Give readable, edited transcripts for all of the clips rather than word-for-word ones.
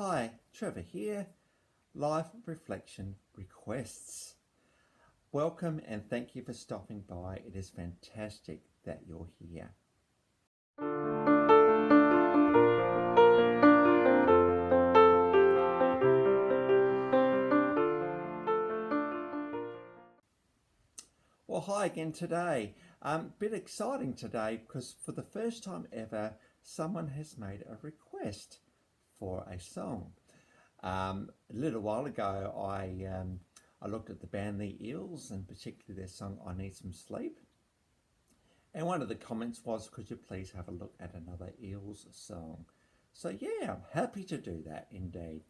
Hi, Trevor here. Live reflection requests. Welcome and thank you for stopping by. It is fantastic that you're here. Well, hi again today. Bit exciting today because for the first time ever, someone has made a request for a song. A little while ago, I looked at the band The Eels and particularly their song "I Need Some Sleep." And one of the comments was, could you please have a look at another Eels song? So yeah, I'm happy to do that indeed.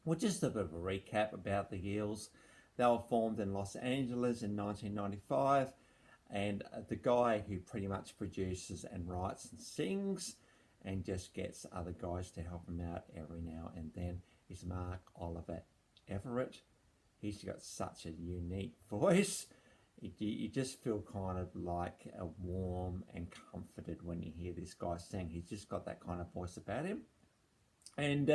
Well, just a bit of a recap about the Eels. They were formed in Los Angeles in 1995, and the guy who pretty much produces and writes and sings and just gets other guys to help him out every now and then is Mark Oliver Everett. He's got such a unique voice. You just feel kind of like a warm and comforted when you hear this guy sing. He's just got that kind of voice about him. And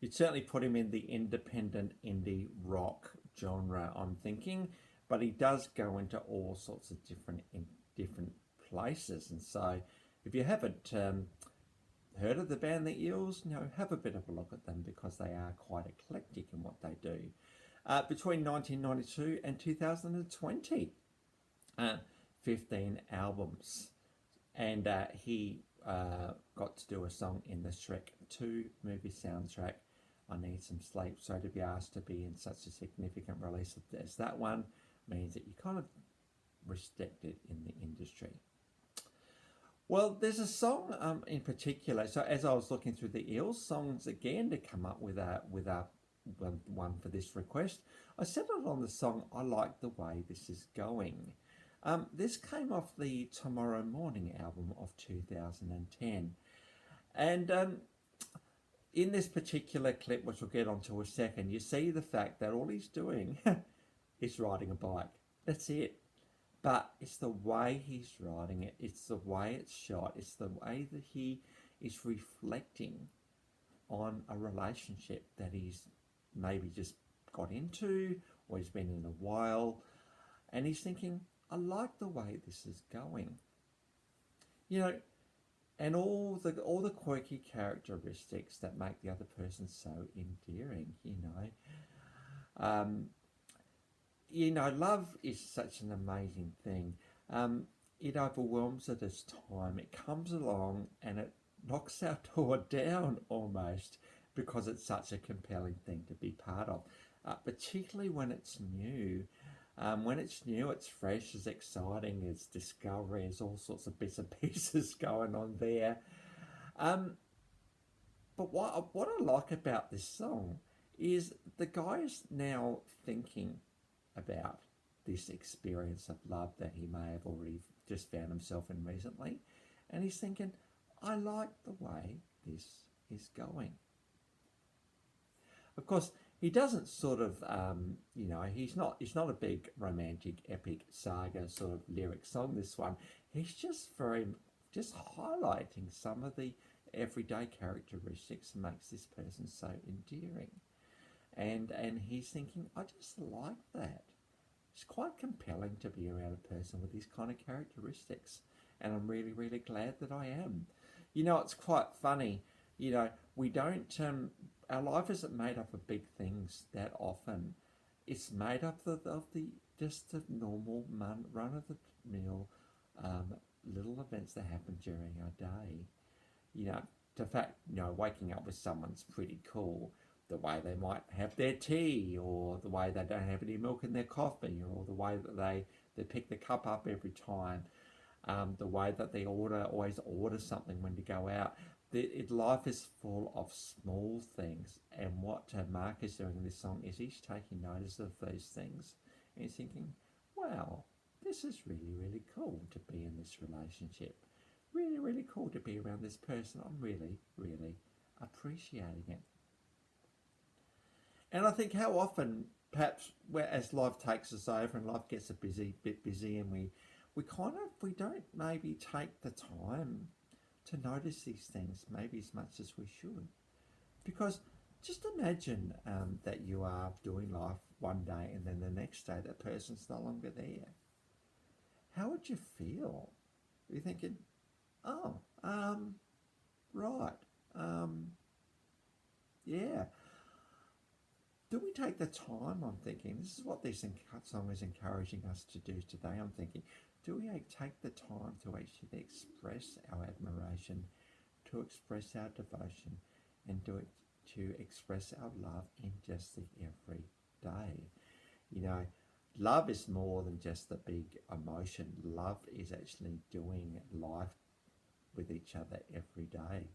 you'd certainly put him in the independent indie rock genre, I'm thinking. But he does go into all sorts of different places. And so if you haven't heard of the band The Eels, have a bit of a look at them because they are quite eclectic in what they do. Between 1992 and 2020, 15 albums. And he got to do a song in the Shrek 2 movie soundtrack, I Need Some Sleep. So to be asked to be in such a significant release as that one means that you kind of respected in the industry. Well, there's a song in particular. So as I was looking through the Eels songs again to come up with a one for this request, I settled on the song "I Like the Way This Is Going." This came off the Tomorrow Morning album of 2010. And in this particular clip, which we'll get onto in a second, you see the fact that all he's doing is riding a bike. That's it. But it's the way he's riding it, it's the way it's shot, it's the way that he is reflecting on a relationship that he's maybe just got into or he's been in a while, and he's thinking, I like the way this is going. And all the quirky characteristics that make the other person so endearing, love is such an amazing thing. It overwhelms at its time. It comes along and it knocks our door down almost because it's such a compelling thing to be part of, particularly when it's new. When it's new, it's fresh, it's exciting, it's discovery, there's all sorts of bits and pieces going on there. But what I like about this song is the guy is now thinking about this experience of love that he may have already just found himself in recently. And he's thinking, I like the way this is going. Of course, he doesn't sort of, he's not a big romantic epic saga sort of lyric song, this one. He's just highlighting some of the everyday characteristics that makes this person so endearing. And he's thinking, I just like that. It's quite compelling to be around a person with these kind of characteristics. And I'm really, really glad that I am. It's quite funny. We don't, our life isn't made up of big things that often. It's made up of the just the normal run-of-the-mill little events that happen during our day. The fact, waking up with someone's pretty cool. The way they might have their tea, or the way they don't have any milk in their coffee, or the way that they pick the cup up every time, the way that they always order something when to go out. Life is full of small things, and what Mark is doing in this song is he's taking notice of those things, and he's thinking, wow, this is really, really cool to be in this relationship. Really, really cool to be around this person. I'm really, really appreciating it. And I think how often, perhaps, as life takes us over and life gets a bit busy, and we don't maybe take the time to notice these things maybe as much as we should. Because Just imagine that you are doing life one day and then the next day that person's no longer there. How would you feel? Are you thinking, oh, right, yeah. Do we take the time? I'm thinking, this is what this song is encouraging us to do today. I'm thinking, do we take the time to actually express our admiration, to express our devotion, and do it to express our love in just the everyday? You know, love is more than just the big emotion. Love is actually doing life with each other every day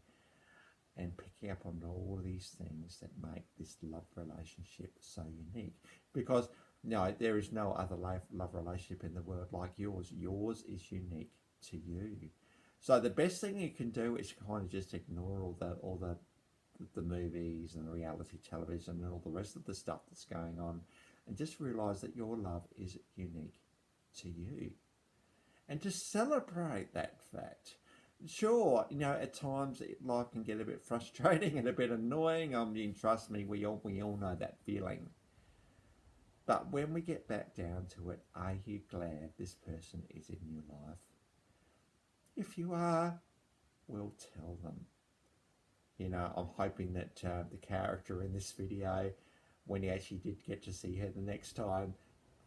and picking up on all these things that make this love relationship so unique. Because no, there is no other love relationship in the world like yours. Yours is unique to you. So the best thing you can do is kind of just ignore all the movies and the reality television and all the rest of the stuff that's going on, and just realize that your love is unique to you, and to celebrate that fact. Sure, you know, at times life can get a bit frustrating and a bit annoying. I mean, trust me, we all know that feeling. But when we get back down to it, are you glad this person is in your life? If you are, we'll tell them. You know, I'm hoping that the character in this video, when he actually did get to see her the next time,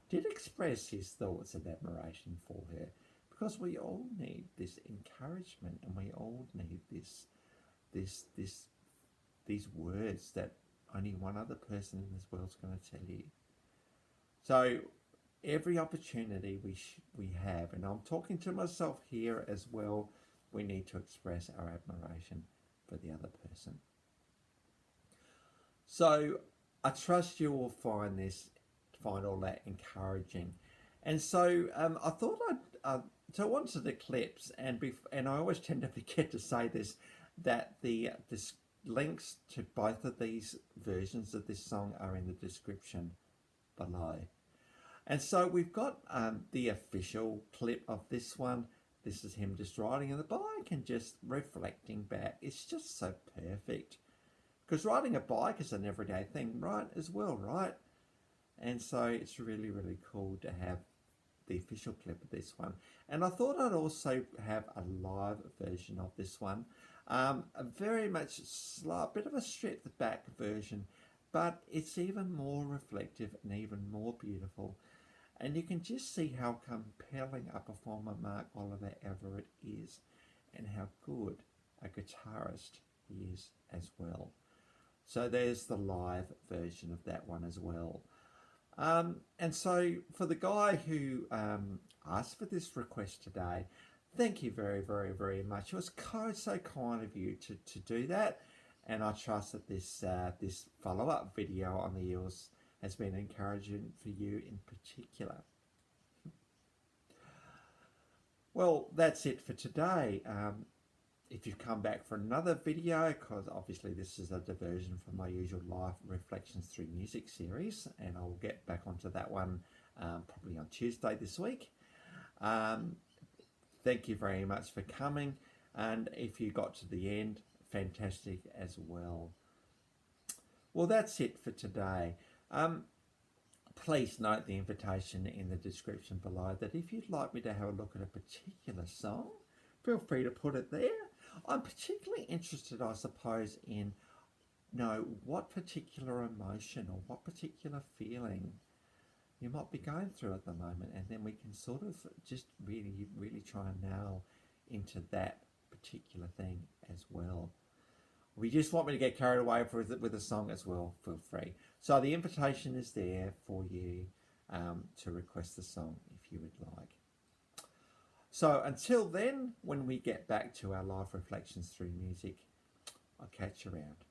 did express his thoughts and admiration for her. Because we all need this encouragement, and we all need these words that only one other person in this world's going to tell you. So every opportunity we have, and I'm talking to myself here as well, we need to express our admiration for the other person. So I trust you will find all that encouraging. And so I thought I'd so on to the clips, and I always tend to forget to say this, that this links to both of these versions of this song are in the description below. And so we've got the official clip of this one. This is him just riding on the bike and just reflecting back. It's just so perfect, because riding a bike is an everyday thing, right, as well, right? And so it's really, really cool to have the official clip of this one. And I thought I'd also have a live version of this one, a very much bit of a stripped back version, but it's even more reflective and even more beautiful. And you can just see how compelling a performer Mark Oliver Everett is, and how good a guitarist he is as well. So there's the live version of that one as well. And so for the guy who asked for this request today, thank you very, very, very much. It was so kind of you to do that. And I trust that this follow-up video on the Eels has been encouraging for you in particular. Well, that's it for today. If you've come back for another video, because obviously this is a diversion from my usual live reflections through music series, and I'll get back onto that one probably on Tuesday this week. Thank you very much for coming, and if you got to the end, fantastic as well. Well, that's it for today. Please note the invitation in the description below that if you'd like me to have a look at a particular song, feel free to put it there. I'm particularly interested, I suppose, in what particular emotion or what particular feeling you might be going through at the moment, and then we can sort of just really, really try and nail into that particular thing as well. If you just want me to get carried away with a song as well, feel free. So the invitation is there for you to request the song if you would like. So until then, when we get back to our live reflections through music, I'll catch you around.